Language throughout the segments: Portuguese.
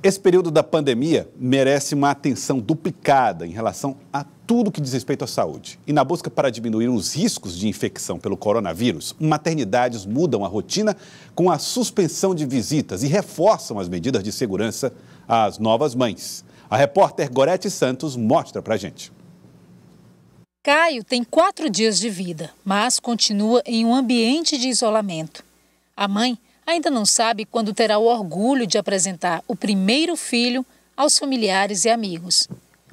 Esse período da pandemia merece uma atenção duplicada em relação a tudo que diz respeito à saúde. E na busca para diminuir os riscos de infecção pelo coronavírus, maternidades mudam a rotina com a suspensão de visitas e reforçam as medidas de segurança às novas mães. A repórter Gorete Santos mostra pra gente. Caio tem 4 dias de vida, mas continua em um ambiente de isolamento. A mãe ainda não sabe quando terá o orgulho de apresentar o primeiro filho aos familiares e amigos.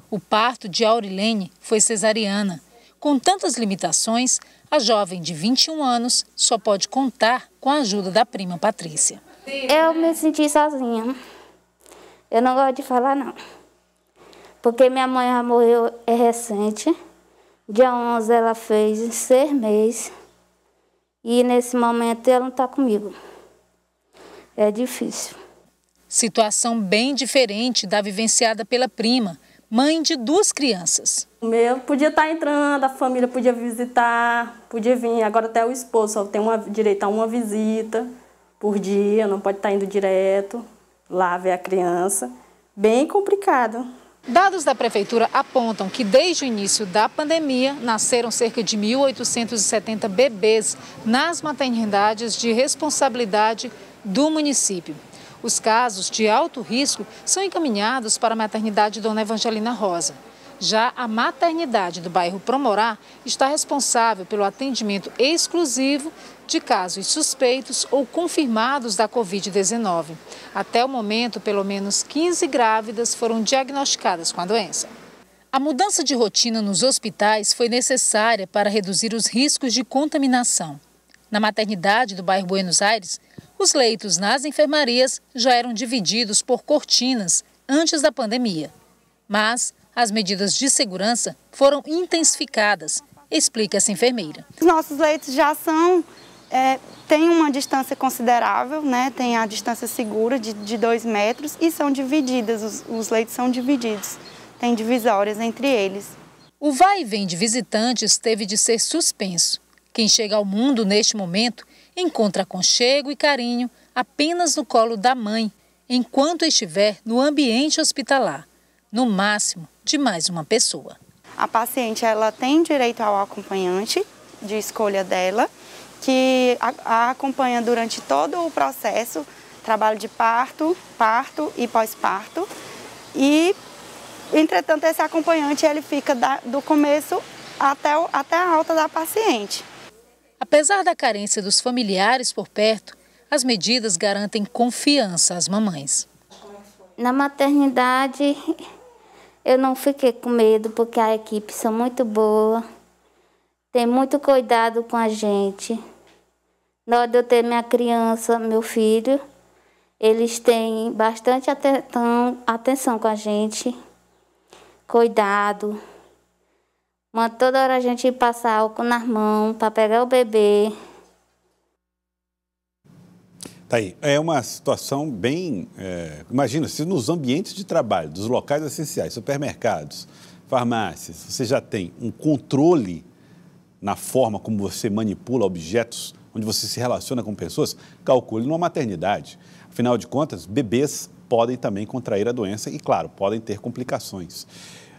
O parto de Aurilene foi cesariana. Com tantas limitações, a jovem de 21 anos só pode contar com a ajuda da prima Patrícia. Eu me senti sozinha. Eu não gosto de falar, não. Porque minha mãe já morreu recente. Dia 11 ela fez 6 meses. E nesse momento ela não está comigo. É difícil. Situação bem diferente da vivenciada pela prima, mãe de 2 crianças. O meu podia estar entrando, a família podia visitar, podia vir. Agora até o esposo só tem direito a uma visita por dia, não pode estar indo direto lá ver a criança. Bem complicado. Dados da Prefeitura apontam que desde o início da pandemia nasceram cerca de 1.870 bebês nas maternidades de responsabilidade do município. Os casos de alto risco são encaminhados para a maternidade Dona Evangelina Rosa. Já a maternidade do bairro Promorá está responsável pelo atendimento exclusivo de casos suspeitos ou confirmados da Covid-19. Até o momento, pelo menos 15 grávidas foram diagnosticadas com a doença. A mudança de rotina nos hospitais foi necessária para reduzir os riscos de contaminação. Na maternidade do bairro Buenos Aires, os leitos nas enfermarias já eram divididos por cortinas antes da pandemia. Mas as medidas de segurança foram intensificadas, explica essa enfermeira. Os nossos leitos já têm uma distância considerável, né? Tem a distância segura de 2 metros e são divididas, os leitos são divididos, tem divisórias entre eles. O vai e vem de visitantes teve de ser suspenso. Quem chega ao mundo neste momento encontra aconchego e carinho apenas no colo da mãe, enquanto estiver no ambiente hospitalar, no máximo de mais uma pessoa. A paciente ela tem direito ao acompanhante de escolha dela, que a acompanha durante todo o processo, trabalho de parto e pós-parto. E, entretanto, esse acompanhante ele fica do começo até a alta da paciente. Apesar da carência dos familiares por perto, as medidas garantem confiança às mamães. Na maternidade, eu não fiquei com medo, porque a equipe são muito boa, tem muito cuidado com a gente. Na hora de eu ter minha criança, meu filho, eles têm bastante atenção com a gente, cuidado. Manda toda hora a gente passar álcool nas mãos para pegar o bebê. Tá aí. É uma situação bem... imagina, se nos ambientes de trabalho, dos locais essenciais, supermercados, farmácias, você já tem um controle na forma como você manipula objetos, onde você se relaciona com pessoas, calcule numa maternidade. Afinal de contas, bebês podem também contrair a doença e, claro, podem ter complicações.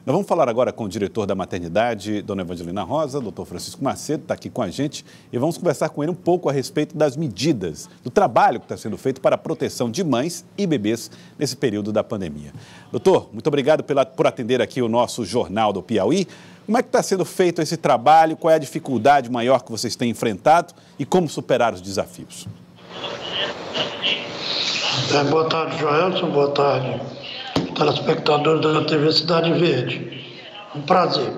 Nós vamos falar agora com o diretor da maternidade, Dona Evangelina Rosa, doutor Francisco Macedo, está aqui com a gente, e vamos conversar com ele um pouco a respeito das medidas, do trabalho que está sendo feito para a proteção de mães e bebês nesse período da pandemia. Doutor, muito obrigado por atender aqui o nosso Jornal do Piauí. Como é que está sendo feito esse trabalho? Qual é a dificuldade maior que vocês têm enfrentado e como superar os desafios? Boa tarde, Joelson. Boa tarde, telespectadores da TV Cidade Verde. Um prazer.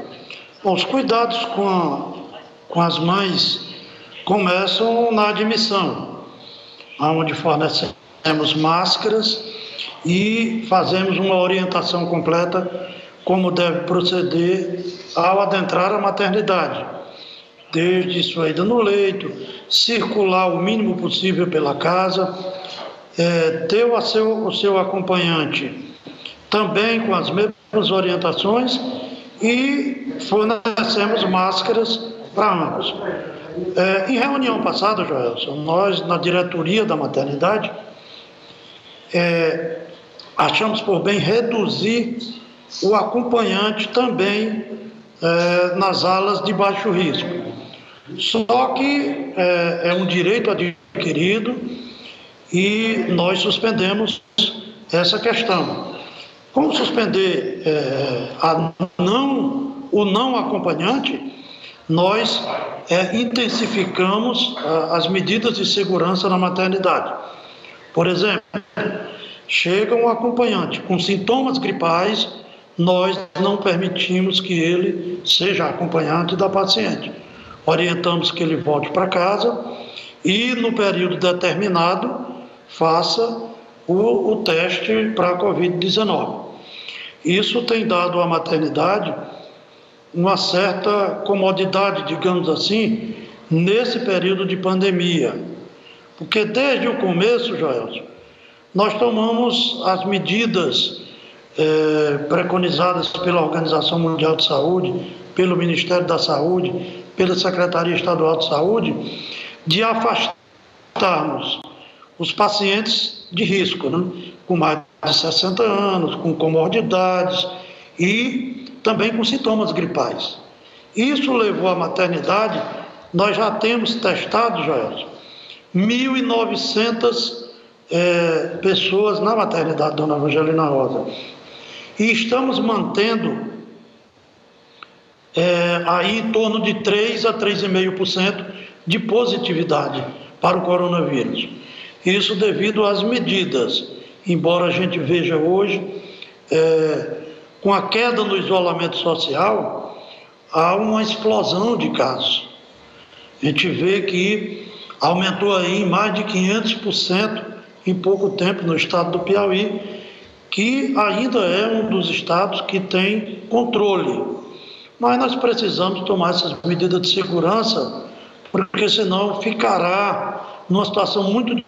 Bom, os cuidados com as mães começam na admissão, onde fornecemos máscaras e fazemos uma orientação completa como deve proceder ao adentrar a maternidade. Desde sua ida no leito, circular o mínimo possível pela casa, ter o seu acompanhante também com as mesmas orientações e fornecemos máscaras para ambos. Em reunião passada, Joelson, nós, na diretoria da maternidade, achamos por bem reduzir o acompanhante também nas alas de baixo risco. Só que é um direito adquirido e nós suspendemos essa questão. Como suspender o não acompanhante, nós intensificamos as medidas de segurança na maternidade. Por exemplo, chega um acompanhante com sintomas gripais, nós não permitimos que ele seja acompanhante da paciente. Orientamos que ele volte para casa e, no período determinado, faça o teste para a Covid-19. Isso tem dado à maternidade uma certa comodidade, digamos assim, nesse período de pandemia. Porque desde o começo, Joelson, nós tomamos as medidas preconizadas pela Organização Mundial de Saúde, pelo Ministério da Saúde, pela Secretaria Estadual de Saúde, de afastarmos os pacientes de risco, né? Com mais de 60 anos, com comorbidades e também com sintomas gripais. Isso levou à maternidade, nós já temos testado, Joelson, 1.900 pessoas na maternidade Dona Evangelina Rosa. E estamos mantendo aí em torno de 3 a 3,5% de positividade para o coronavírus. Isso devido às medidas, embora a gente veja hoje, com a queda no isolamento social, há uma explosão de casos. A gente vê que aumentou aí em mais de 500% em pouco tempo no estado do Piauí, que ainda é um dos estados que tem controle. Mas nós precisamos tomar essas medidas de segurança, porque senão ficará numa situação muito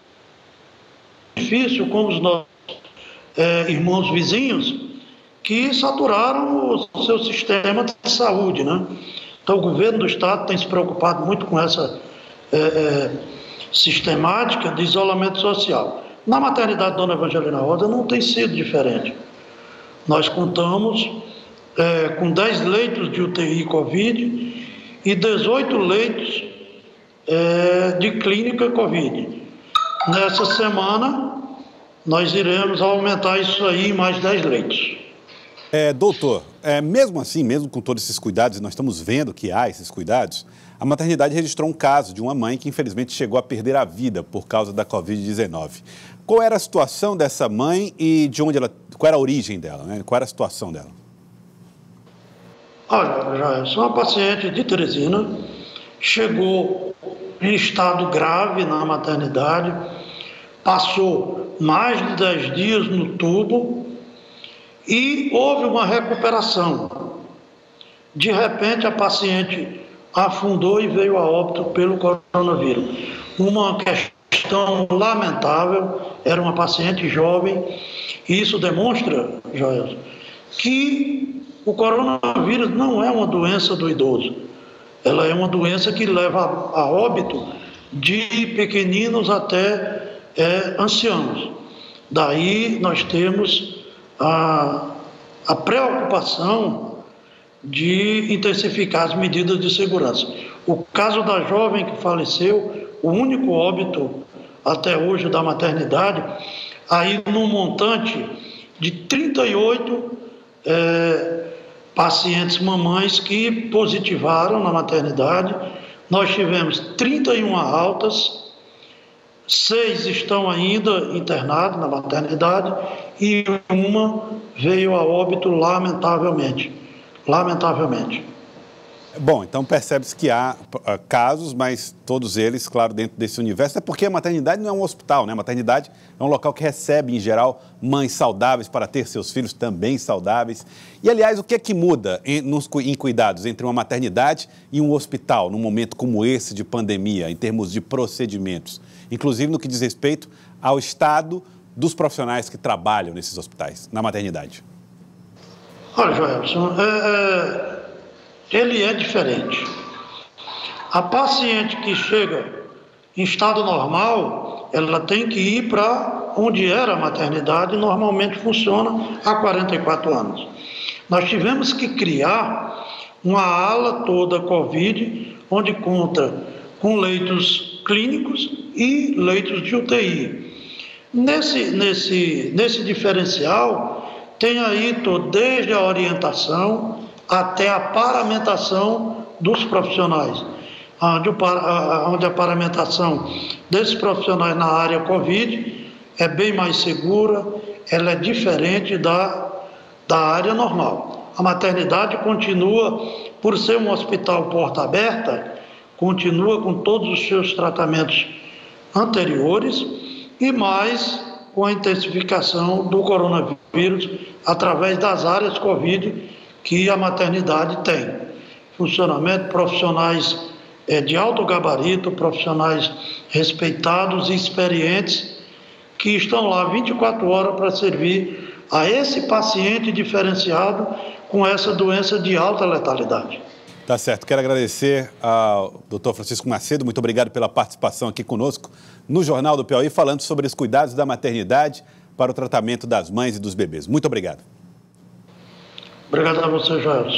difícil com os nossos irmãos vizinhos que saturaram o seu sistema de saúde, né? Então o governo do estado tem se preocupado muito com essa sistemática de isolamento social. Na maternidade Dona Evangelina Rosa não tem sido diferente. Nós contamos com 10 leitos de UTI Covid e 18 leitos de clínica Covid. Nessa semana, nós iremos aumentar isso aí em mais 10 leitos. Doutor, mesmo assim, mesmo com todos esses cuidados, nós estamos vendo que há esses cuidados, a maternidade registrou um caso de uma mãe que infelizmente chegou a perder a vida por causa da Covid-19. Qual era a situação dessa mãe e qual era a origem dela, né? Qual era a situação dela? Olha, eu sou uma paciente de Teresina, chegou em estado grave na maternidade, passou mais de 10 dias no tubo e houve uma recuperação. De repente, a paciente afundou e veio a óbito pelo coronavírus. Uma questão lamentável, era uma paciente jovem, e isso demonstra, Joel, que o coronavírus não é uma doença do idoso. Ela é uma doença que leva a óbito de pequeninos até ancianos. Daí nós temos a preocupação de intensificar as medidas de segurança. O caso da jovem que faleceu, o único óbito até hoje da maternidade, aí num montante de 38 pacientes mamães que positivaram na maternidade. Nós tivemos 31 altas, 6 estão ainda internados na maternidade e uma veio a óbito lamentavelmente. Bom, então percebe-se que há casos, mas todos eles, claro, dentro desse universo, é porque a maternidade não é um hospital, né? A maternidade é um local que recebe, em geral, mães saudáveis para ter seus filhos também saudáveis. E, aliás, o que é que muda em cuidados entre uma maternidade e um hospital, num momento como esse de pandemia, em termos de procedimentos? Inclusive no que diz respeito ao estado dos profissionais que trabalham nesses hospitais, na maternidade. Olha, Joelson, ele é diferente. A paciente que chega em estado normal, ela tem que ir para onde era a maternidade, normalmente funciona há 44 anos. Nós tivemos que criar uma ala toda Covid, onde conta com leitos clínicos e leitos de UTI. Nesse diferencial, tem aí desde a orientação até a paramentação dos profissionais, onde a paramentação desses profissionais na área Covid é bem mais segura, ela é diferente da área normal. A maternidade continua, por ser um hospital porta aberta, continua com todos os seus tratamentos anteriores e mais com a intensificação do coronavírus através das áreas Covid que a maternidade tem. Funcionamento, profissionais de alto gabarito, profissionais respeitados e experientes que estão lá 24 horas para servir a esse paciente diferenciado com essa doença de alta letalidade. Tá certo. Quero agradecer ao Dr. Francisco Macedo. Muito obrigado pela participação aqui conosco no Jornal do Piauí, falando sobre os cuidados da maternidade para o tratamento das mães e dos bebês. Muito obrigado. Obrigado a você, Joelson.